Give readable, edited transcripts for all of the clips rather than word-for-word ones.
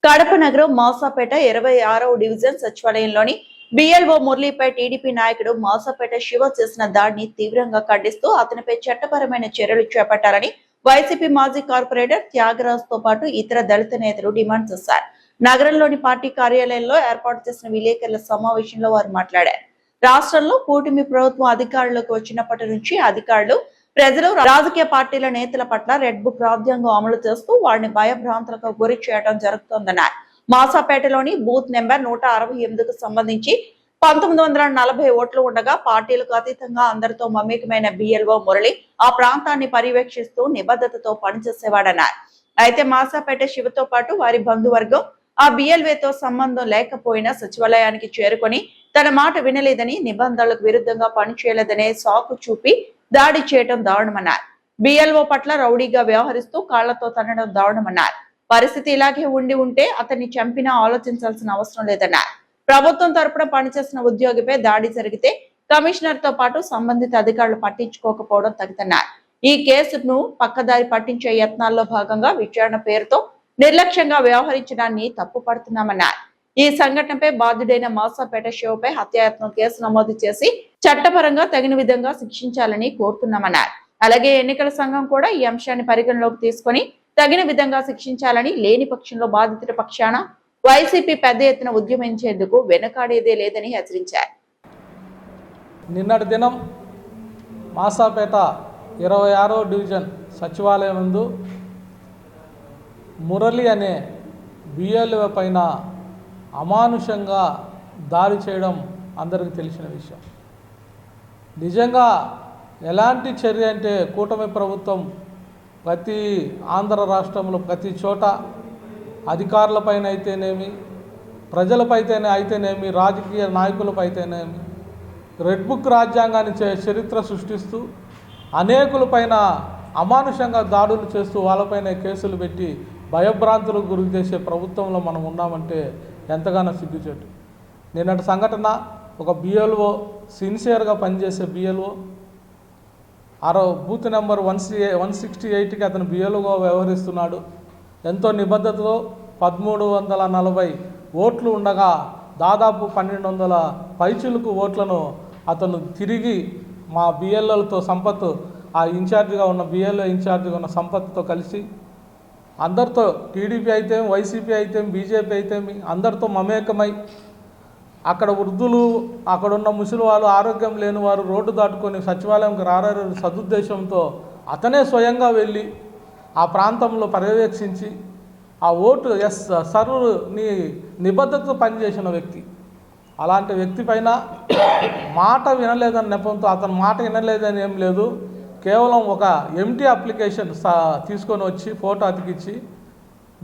కడప నగరం Masapeta 26వ division సచివాలయంలోని BLO మురళీపై TDP నాయకుడు మాసాపేట శివ చేసిన దాడిని తీవ్రంగా ఖండిస్తూ అతనిపై చట్టపరమైన చర్యలు చేపట్టాలని వైసీపీ మాజీ కార్పొరేటర్ త్యాగరాజ్ తో పాటు ఇతర దళిత నేతలు డిమాండ్ చేశారు. నగరంలోని పార్టీ కార్యాలయంలో ఏర్పాటు చేసిన విలేకరుల సమావేశంలో వారు మాట్లాడారు. రాష్ట్రంలో కూటమి ప్రభుత్వం అధికారంలోకి వచ్చినప్పటి నుంచి అధికారులు ప్రజలు రాజకీయ పార్టీల నేతల పట్ల రెడ్ బుక్ రాజ్యాంగం అమలు చేస్తూ వారిని భయభ్రాంతులకు గురి చేయడం జరుగుతోందన్నారు. మాసాపేటలోని బూత్ నెంబర్ 168కు సంబంధించి 1940 ఓట్లు ఉండగా పార్టీలకు అతీతంగా అందరితో మమేకమైన బిఎల్ఓ మురళి ఆ ప్రాంతాన్ని పర్యవేక్షిస్తూ నిబద్ధతతో పనిచేసేవాడన్నారు. అయితే మాసాపేట శివతో పాటు వారి బంధువర్గం ఆ బిఎల్వేతో సంబంధం లేకపోయినా సచివాలయానికి చేరుకొని తన మాట వినలేదని, నిబంధనలకు విరుద్ధంగా పనిచేయలేదనే సాకు చూపి దాడి చేయడం దారుణమన్నారు. బిఎల్ఓ పట్ల రౌడీగా వ్యవహరిస్తూ కాళ్లతో తన్నడం దారుణమన్నారు. పరిస్థితి ఇలాగే ఉంటే అతన్ని చంపినా ఆలోచించాల్సిన అవసరం లేదన్నారు. ప్రభుత్వం తరపున పనిచేసిన ఉద్యోగిపై దాడి జరిగితే కమిషనర్ తో పాటు సంబంధిత అధికారులు పట్టించుకోకపోవడం తగదన్నారు. ఈ కేసును పక్కదారి పట్టించే యత్నాల్లో భాగంగా విచారణ పేరుతో నిర్లక్ష్యంగా వ్యవహరించడాన్ని తప్పుపడుతున్నామన్నారు. ఈ సంఘటనపై బాధ్యుడైన మాసాపేట శివపై హత్యాయత్నం కేసు నమోదు చేసి చట్టపరంగా తగిన విధంగా శిక్షించాలని కోరుతున్నామన్నారు. అలాగే ఎన్నికల సంఘం కూడా ఈ అంశాన్ని పరిగణలోకి తీసుకుని తగిన విధంగా శిక్షించాలని, లేని పక్షంలో బాధితుల పక్షాన వైసీపీ పెద్ద ఎత్తున ఉద్యమించేందుకు వెనకాడేదే లేదని హెచ్చరించారు. నిన్నటి దినం మాసాపేట 26వ డివిజన్ సచివాలయం నందు మురళి అనే బిఎల్ఓ పైన అమానుషంగా దాడి చేయడం అందరికీ తెలిసిన విషయం. నిజంగా ఎలాంటి చర్య అంటే కూటమి ప్రభుత్వం ప్రతి ఆంధ్ర రాష్ట్రంలో ప్రతి చోట అధికారులపైన అయితేనేమి, అయితేనేమి, రాజకీయ నాయకులపైతేనేమి రెడ్ బుక్ రాజ్యాంగాన్ని చరిత్ర సృష్టిస్తూ అనేకులపైన అమానుషంగా దాడులు చేస్తూ వాళ్ళపైన కేసులు పెట్టి భయభ్రాంతులకు గురి చేసే ప్రభుత్వంలో మనం ఉన్నామంటే ఎంతగానో సిగ్గుచేటు. నిన్నటి సంఘటన ఒక బిఎల్ఓ సిన్సియర్గా పనిచేసే బిఎల్ఓ బూత్ నెంబర్ 168కి అతను బిఎల్ఓగా వ్యవహరిస్తున్నాడు. ఎంతో నిబద్ధతతో 1340 ఓట్లు ఉండగా దాదాపు 1200 పైచులకు ఓట్లను అతను తిరిగి మా బిఎల్ఓలతో సంపత్, ఆ ఇన్ఛార్జిగా ఉన్న బిఎల్ఓ ఇన్ఛార్జిగా ఉన్న సంపత్తో కలిసి అందరితో, టీడీపీ అయితే, వైసీపీ అయితే, బీజేపీ అయితే అందరితో మమేకమై అక్కడ వృద్ధులు, అక్కడున్న ముసలి వాళ్ళు, ఆరోగ్యం లేని వారు రోడ్డు దాటుకొని సచివాలయంకి రారని సదుద్దేశంతో అతనే స్వయంగా వెళ్ళి ఆ ప్రాంతంలో పర్యవేక్షించి ఆ ఓటు సర్వ్ని నిబద్ధతతో పనిచేసిన వ్యక్తి. అలాంటి వ్యక్తి పైన మాట వినలేదని నెపంతో, అతను మాట వినలేదని ఏం లేదు, కేవలం ఒక ఎంటీ అప్లికేషన్ తీసుకొని వచ్చి ఫోటో అతికిచ్చి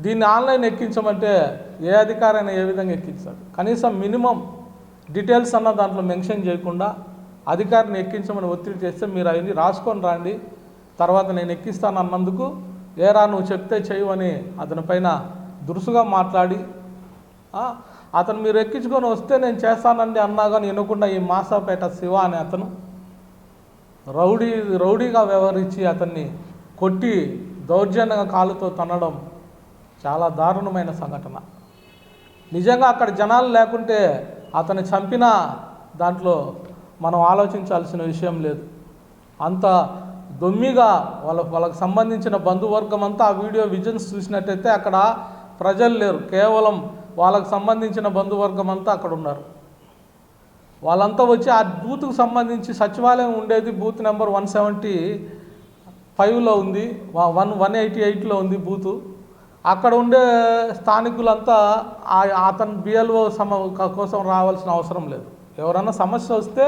దీన్ని ఆన్లైన్ ఎక్కించమంటే ఏ అధికారైనా ఏ విధంగా ఎక్కించాడు? కనీసం మినిమం డీటెయిల్స్ అన్న దాంట్లో మెన్షన్ చేయకుండా అధికారిని ఎక్కించమని ఒత్తిడి చేస్తే మీరు అవన్నీ రాసుకొని రండి, తర్వాత నేను ఎక్కిస్తాను అన్నందుకు ఏరా నువ్వు చెప్తే చేయవని అతని పైన దురుసుగా మాట్లాడి, అతను మీరు ఎక్కించుకొని వస్తే నేను చేస్తానండి అన్నా కానీ వినకుండా ఈ మాసాపేట శివ అనే అతను రౌడీగా వ్యవహరించి అతన్ని కొట్టి దౌర్జన్యంగా కాలుతో తన్నడం చాలా దారుణమైన సంఘటన. నిజంగా అక్కడ జనాలు లేకుంటే అతన్ని చంపిన దాంట్లో మనం ఆలోచించాల్సిన విషయం లేదు. అంత దొమ్మిగా వాళ్ళకు సంబంధించిన బంధువర్గం అంతా ఆ వీడియో విజన్స్ చూసినట్టయితే అక్కడ ప్రజలు లేరు, కేవలం వాళ్ళకు సంబంధించిన బంధువర్గం అంతా అక్కడ ఉన్నారు. వాళ్ళంతా వచ్చి ఆ బూత్కు సంబంధించి సచివాలయం ఉండేది బూత్ నెంబర్ 175లో ఉంది, 188లో ఉంది బూతు. అక్కడ ఉండే స్థానికులంతా అతను బిఎల్ఓ కోసం రావాల్సిన అవసరం లేదు. ఎవరన్నా సమస్య వస్తే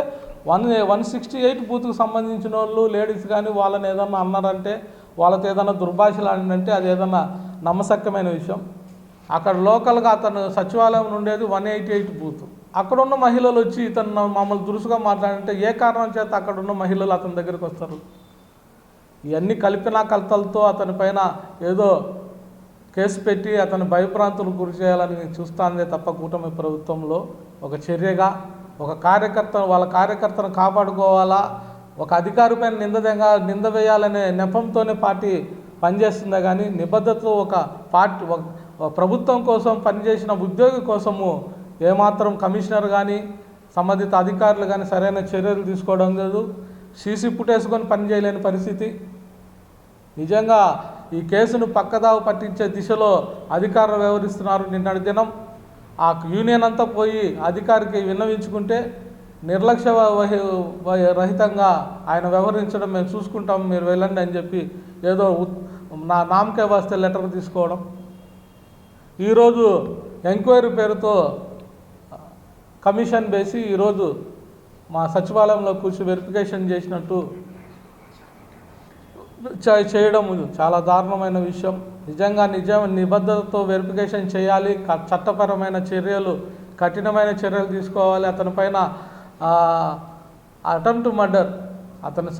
168 బూత్కు సంబంధించిన వాళ్ళు లేడీస్ కానీ వాళ్ళని ఏదన్నా అన్నారంటే, వాళ్ళతో ఏదైనా దుర్భాషలు ఆడినంటే అది ఏదన్నా నమ్మశక్యమైన విషయం. అక్కడ లోకల్గా అతను సచివాలయం ఉండేది 188 బూత్. అక్కడున్న మహిళలు వచ్చి ఇతను మమ్మల్ని దురుసుగా మాట్లాడంటే ఏ కారణం చేత అక్కడున్న మహిళలు అతని దగ్గరికి వస్తారు? ఇవన్నీ కలిపిన కలతలతో అతని పైన ఏదో కేసు పెట్టి అతను భయభ్రాంతులకు గురి చేయాలని చూస్తానే తప్ప కూటమి ప్రభుత్వంలో ఒక చర్యగా ఒక వాళ్ళ కార్యకర్తను కాపాడుకోవాలా, ఒక అధికారి పైన నింద వేయాలనే నెపంతోనే పార్టీ పనిచేస్తుందే కానీ నిబద్ధతతో ఒక ప్రభుత్వం కోసం పనిచేసిన ఉద్యోగి కోసము ఏమాత్రం కమిషనర్ కానీ సంబంధిత అధికారులు కానీ సరైన చర్యలు తీసుకోవడం లేదు. సీసీ పుట్టేసుకొని పనిచేయలేని పరిస్థితి. నిజంగా ఈ కేసును పక్కదావు పట్టించే దిశలో అధికారులు వ్యవహరిస్తున్నారు. నిన్నటి దినం ఆ యూనియన్ అంతా పోయి అధికారికి విన్నవించుకుంటే నిర్లక్ష్య రహితంగా ఆయన వ్యవహరించడం మేము చూసుకుంటాం, మీరు వెళ్ళండి అని చెప్పి ఏదో నా నామకే వస్తే లెటర్ తీసుకోవడం. ఈరోజు ఎంక్వైరీ పేరుతో కమిషన్ వేసి ఈరోజు మా సచివాలయంలో కూర్చొని వెరిఫికేషన్ చేసినట్టు చేయడం చాలా దారుణమైన విషయం. నిజంగా నిబద్ధతతో వెరిఫికేషన్ చేయాలి, చట్టపరమైన చర్యలు కఠినమైన చర్యలు తీసుకోవాలి. అతని పైన అటెంప్ట్ మర్డర్, అతన్ని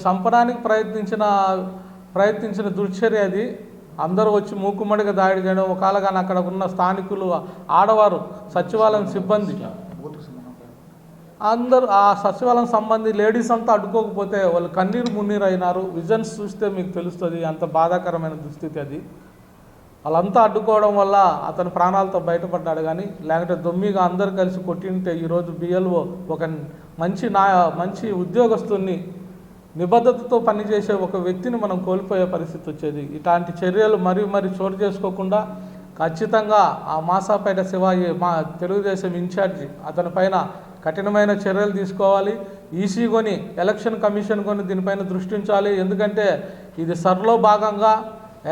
చంపడానికి ప్రయత్నించిన దుర్చర్య అది. అందరూ వచ్చి మూకుమ్మడిగా దాడి చేయడం, ఒకవేళ కానీ అక్కడ ఉన్న స్థానికులు, ఆడవారు, సచివాలయం సిబ్బంది అందరూ ఆ సచివాలయం సంబంధి లేడీస్ అంతా అడ్డుకోకపోతే వాళ్ళు కన్నీరు మున్నీరు అయినారు. విజన్స్ చూస్తే మీకు తెలుస్తుంది అంత బాధాకరమైన దుస్థితి అది. వాళ్ళంతా అడ్డుకోవడం వల్ల అతను ప్రాణాలతో బయటపడ్డాడు. కానీ లేకపోతే దొమ్మిగా అందరు కలిసి కొట్టింటే ఈరోజు బిఎల్ఓ ఒక మంచి ఉద్యోగస్తుని, నిబద్ధతతో పనిచేసే ఒక వ్యక్తిని మనం కోల్పోయే పరిస్థితి వచ్చేది. ఇలాంటి చర్యలు మరీ చోటు చేసుకోకుండా ఖచ్చితంగా ఆ మాసాపేట శివాజీ తెలుగుదేశం ఇన్ఛార్జి అతని పైన కఠినమైన చర్యలు తీసుకోవాలి. ఈసీ కొని, ఎలక్షన్ కమిషన్ కొని దీనిపైన దృష్టించాలి. ఎందుకంటే ఇది సర్లో భాగంగా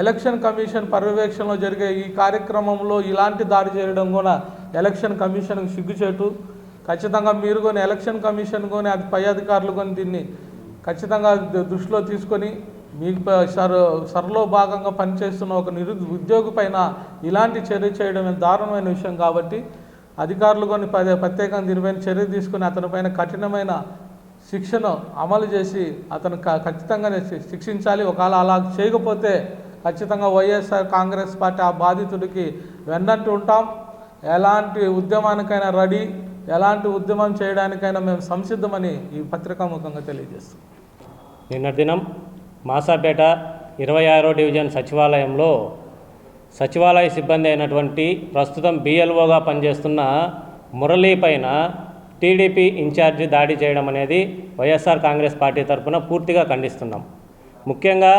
ఎలక్షన్ కమిషన్ పర్యవేక్షణలో జరిగే ఈ కార్యక్రమంలో ఇలాంటి దాడి చేయడం కూడా ఎలక్షన్ కమిషన్కి సిగ్గుచేటు. ఖచ్చితంగా మీరు కొని, ఎలక్షన్ కమిషన్ కొని, అది పై అధికారులు కొని దీన్ని ఖచ్చితంగా దృష్టిలో తీసుకొని మీకు సర్లో భాగంగా పనిచేస్తున్న ఒక ఉద్యోగి పైన ఇలాంటి చర్య చేయడం దారుణమైన విషయం. కాబట్టి అధికారులు కొన్ని ప్రత్యేకంగా దీనిపైన చర్య తీసుకుని అతనిపైన కఠినమైన శిక్షను అమలు చేసి అతను ఖచ్చితంగా శిక్షించాలి. ఒకవేళ అలా చేయకపోతే ఖచ్చితంగా వైఎస్ఆర్ కాంగ్రెస్ పార్టీ ఆ బాధితుడికి వెన్నంటూ ఉంటాం. ఎలాంటి ఉద్యమానికైనా రెడీ, ఎలాంటి ఉద్యమం చేయడానికైనా మేము సంసిద్ధమని ఈ పత్రికాముఖంగా తెలియజేస్తాం. నిన్నటి దినం మాసాపేట 26వ డివిజన్ సచివాలయంలో సచివాలయ సిబ్బంది అయినటువంటి ప్రస్తుతం బిఎల్ఓగా పనిచేస్తున్న మురళీ పైన టీడీపీ ఇన్ఛార్జి దాడి చేయడం అనేది వైఎస్ఆర్ కాంగ్రెస్ పార్టీ తరఫున పూర్తిగా ఖండిస్తున్నాం. ముఖ్యంగా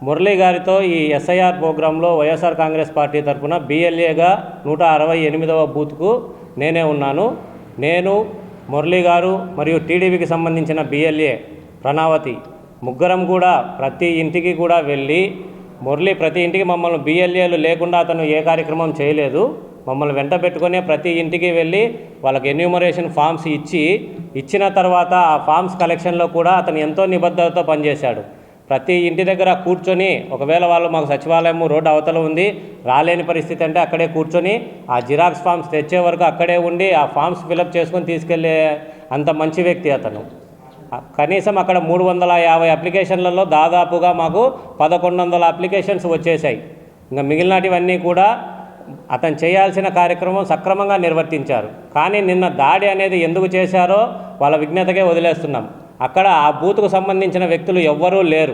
మురళీ గారితో ఈ ఎస్ఐఆర్ ప్రోగ్రాంలో వైఎస్ఆర్ కాంగ్రెస్ పార్టీ తరఫున బిఎల్ఏగా 168వ బూత్కు నేనే ఉన్నాను. నేను, మురళీ గారు మరియు టీడీపీకి సంబంధించిన బిఎల్ఏ ప్రణావతి ముగ్గురం కూడా ప్రతి ఇంటికి కూడా వెళ్ళి, మురళి ప్రతి ఇంటికి మమ్మల్ని బిఎల్ఏలు లేకుండా అతను ఏ కార్యక్రమం చేయలేదు. మమ్మల్ని వెంట పెట్టుకునే ప్రతి ఇంటికి వెళ్ళి వాళ్ళకి ఎన్యూమరేషన్ ఫామ్స్ ఇచ్చిన తర్వాత ఆ ఫామ్స్ కలెక్షన్లో కూడా అతను ఎంతో నిబద్ధతతో పనిచేశాడు. ప్రతి ఇంటి దగ్గర కూర్చొని, ఒకవేళ వాళ్ళు మాకు సచివాలయం రోడ్డు అవతల ఉంది, రాలేని పరిస్థితి అంటే అక్కడే కూర్చొని ఆ జిరాక్స్ ఫామ్స్ తెచ్చే వరకు అక్కడే ఉండి ఆ ఫామ్స్ ఫిలప్ చేసుకొని తీసుకెళ్లే అంత మంచి వ్యక్తి అతను. కనీసం అక్కడ 350 అప్లికేషన్లలో దాదాపుగా మాకు 1100 అప్లికేషన్స్ వచ్చేసాయి. ఇంకా మిగిలినటివన్నీ కూడా అతను చేయాల్సిన కార్యక్రమం సక్రమంగా నిర్వర్తించారు. కానీ నిన్న దాడి అనేది ఎందుకు చేశారో వాళ్ళ విజ్ఞతకే వదిలేస్తున్నాం. అక్కడ ఆ బూత్కు సంబంధించిన వ్యక్తులు ఎవ్వరూ లేరు.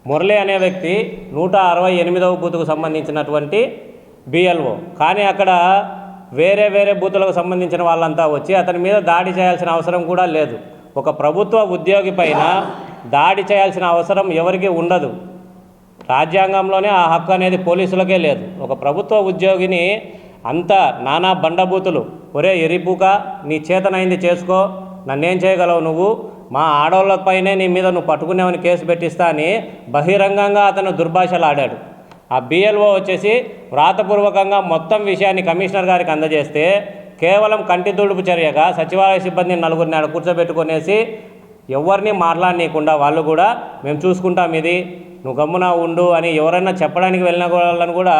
మురళి అనే వ్యక్తి 168వ బూత్కు సంబంధించినటువంటి బిఎల్ఓ. కానీ అక్కడ వేరే బూతులకు సంబంధించిన వాళ్ళంతా వచ్చి అతని మీద దాడి చేయాల్సిన అవసరం కూడా లేదు. ఒక ప్రభుత్వ ఉద్యోగి పైన దాడి చేయాల్సిన అవసరం ఎవరికీ ఉండదు. రాజ్యాంగంలోనే ఆ హక్కు అనేది పోలీసులకే లేదు. ఒక ప్రభుత్వ ఉద్యోగిని అంత నానా బండబూతులు, ఒరే ఎరిపుక, నీ చేతనైంది చేసుకో, నన్నేం చేయగలవు నువ్వు, మా ఆడవాళ్ళపైనే నీ మీద నువ్వు పట్టుకునేవని కేసు పెట్టిస్తా అని బహిరంగంగా అతను దుర్భాషలు ఆడాడు. ఆ బిఎల్ఓ వచ్చేసి వ్రాతపూర్వకంగా మొత్తం విషయాన్ని కమిషనర్ గారికి అందజేస్తే కేవలం కంటి తుడుపు చర్యగా సచివాలయ సిబ్బందిని నలుగురిని ఆడ కూర్చోబెట్టుకునేసి ఎవరిని మాట్లాడనీయకుండా వాళ్ళు కూడా మేము చూసుకుంటాం, ఇది నువ్వు గమ్మున ఉండు అని ఎవరైనా చెప్పడానికి వెళ్ళిన వాళ్ళని కూడా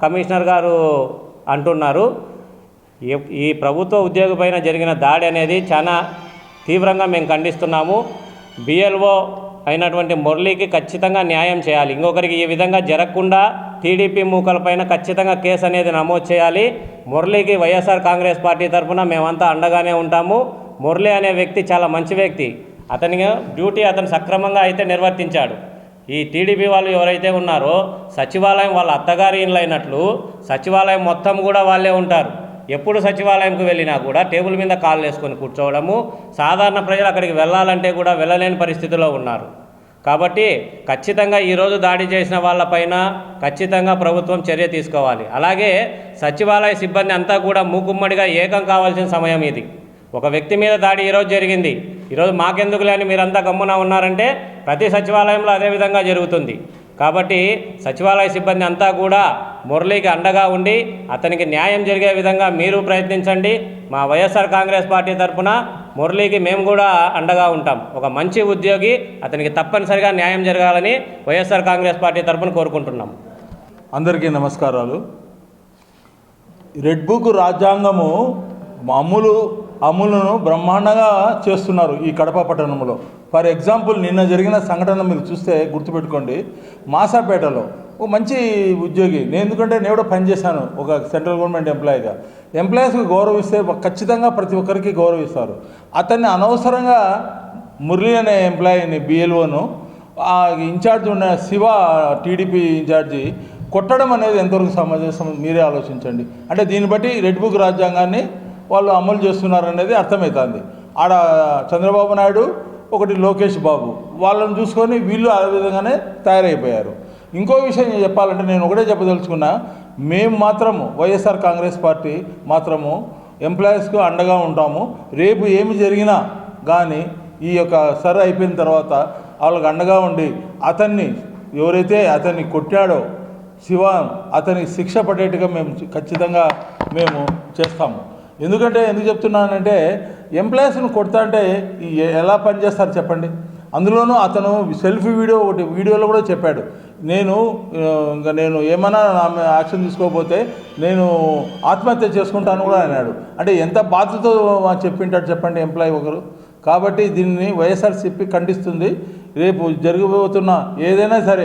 కమిషనర్ గారు అంటున్నారు. ఈ ప్రభుత్వ ఉద్యోగి పైన జరిగిన దాడి అనేది చాలా తీవ్రంగా మేము ఖండిస్తున్నాము. బిఎల్ఓ అయినటువంటి మురళీకి ఖచ్చితంగా న్యాయం చేయాలి. ఇంకొకరికి ఈ విధంగా జరగకుండా టీడీపీ మూకలపైన ఖచ్చితంగా కేసు అనేది నమోదు చేయాలి. మురళీకి వైఎస్ఆర్ కాంగ్రెస్ పార్టీ తరఫున మేమంతా అండగానే ఉంటాము. మురళీ అనే వ్యక్తి చాలా మంచి వ్యక్తి. అతని డ్యూటీ అతను సక్రమంగా అయితే నిర్వర్తించాడు. ఈ టీడీపీ వాళ్ళు ఎవరైతే ఉన్నారో సచివాలయం వాళ్ళ అత్తగారి ఇళ్ళు అయినట్లు సచివాలయం మొత్తం కూడా వాళ్ళే ఉంటారు. ఎప్పుడు సచివాలయంకు వెళ్ళినా కూడా టేబుల్ మీద కాళ్ళు వేసుకొని కూర్చోవడము, సాధారణ ప్రజలు అక్కడికి వెళ్ళాలంటే కూడా వెళ్ళలేని పరిస్థితిలో ఉన్నారు. కాబట్టి ఖచ్చితంగా ఈరోజు దాడి చేసిన వాళ్ళపైన ఖచ్చితంగా ప్రభుత్వం చర్య తీసుకోవాలి. అలాగే సచివాలయ సిబ్బంది అంతా కూడా మూకుమ్మడిగా ఏకం కావాల్సిన సమయం ఇది. ఒక వ్యక్తి మీద దాడి ఈరోజు జరిగింది, ఈరోజు మాకెందుకు లేని మీరంతా గమ్మున ఉన్నారంటే ప్రతి సచివాలయంలో అదే విధంగా జరుగుతుంది. కాబట్టి సచివాలయ సిబ్బంది అంతా కూడా మురళీకి అండగా ఉండి అతనికి న్యాయం జరిగే విధంగా మీరు ప్రయత్నించండి. మా వైఎస్ఆర్ కాంగ్రెస్ పార్టీ తరఫున మురళీకి మేము కూడా అండగా ఉంటాం. ఒక మంచి ఉద్యోగి, అతనికి తప్పనిసరిగా న్యాయం జరగాలని వైఎస్ఆర్ కాంగ్రెస్ పార్టీ తరఫున కోరుకుంటున్నాం. అందరికీ నమస్కారాలు. రెడ్ బుక్ రాజ్యాంగము అమలును బ్రహ్మాండంగా చేస్తున్నారు ఈ కడప పట్టణంలో. ఫర్ ఎగ్జాంపుల్ నిన్న జరిగిన సంఘటన మీరు చూస్తే గుర్తుపెట్టుకోండి. మాసాపేటలో ఒక మంచి ఉద్యోగి, ఎందుకంటే నేను కూడా పనిచేశాను ఒక సెంట్రల్ గవర్నమెంట్ ఎంప్లాయీగా. ఎంప్లాయీస్కి గౌరవిస్తే ఖచ్చితంగా ప్రతి ఒక్కరికి గౌరవిస్తారు. అతన్ని అనవసరంగా మురళి అనే ఎంప్లాయీని బిఎల్ఓను ఇన్ఛార్జ్ ఉన్న శివ టీడీపీ ఇన్ఛార్జి కొట్టడం అనేది ఎంతవరకు సమంజసం మీరే ఆలోచించండి. అంటే దీన్ని బట్టి రెడ్ బుక్ రాజ్యాంగాన్ని వాళ్ళు అమలు చేస్తున్నారనేది అర్థమవుతుంది. ఆడ చంద్రబాబు నాయుడు, ఒకటి లోకేష్ బాబు, వాళ్ళని చూసుకొని వీళ్ళు ఆ విధంగానే తయారైపోయారు. ఇంకో విషయం చెప్పాలంటే నేను ఒకటే చెప్పదలుచుకున్నా, మేము మాత్రము వైఎస్ఆర్ కాంగ్రెస్ పార్టీ మాత్రము ఎంప్లాయీస్కు అండగా ఉంటాము. రేపు ఏమి జరిగినా కానీ ఈ యొక్క సర్ అయిపోయిన తర్వాత వాళ్ళకి అండగా ఉండి అతన్ని ఎవరైతే అతన్ని కొట్టాడో శివ, అతనికి శిక్ష పడేట్టుగా ఖచ్చితంగా మేము చేస్తాము. ఎందుకు చెప్తున్నానంటే ఎంప్లాయీస్ని కొడతా అంటే ఎలా పనిచేస్తారు చెప్పండి. అందులోనూ అతను సెల్ఫీ వీడియోలో కూడా చెప్పాడు, నేను ఏమైనా యాక్షన్ తీసుకోకపోతే నేను ఆత్మహత్య చేసుకుంటాను కూడా అన్నాడు. అంటే ఎంత బాధ్యతతో చెప్పింటాడు చెప్పండి ఎంప్లాయీ ఒకరు. కాబట్టి దీన్ని వైఎస్ఆర్సీపీ ఖండిస్తుంది. రేపు జరగబోతున్న ఏదైనా సరే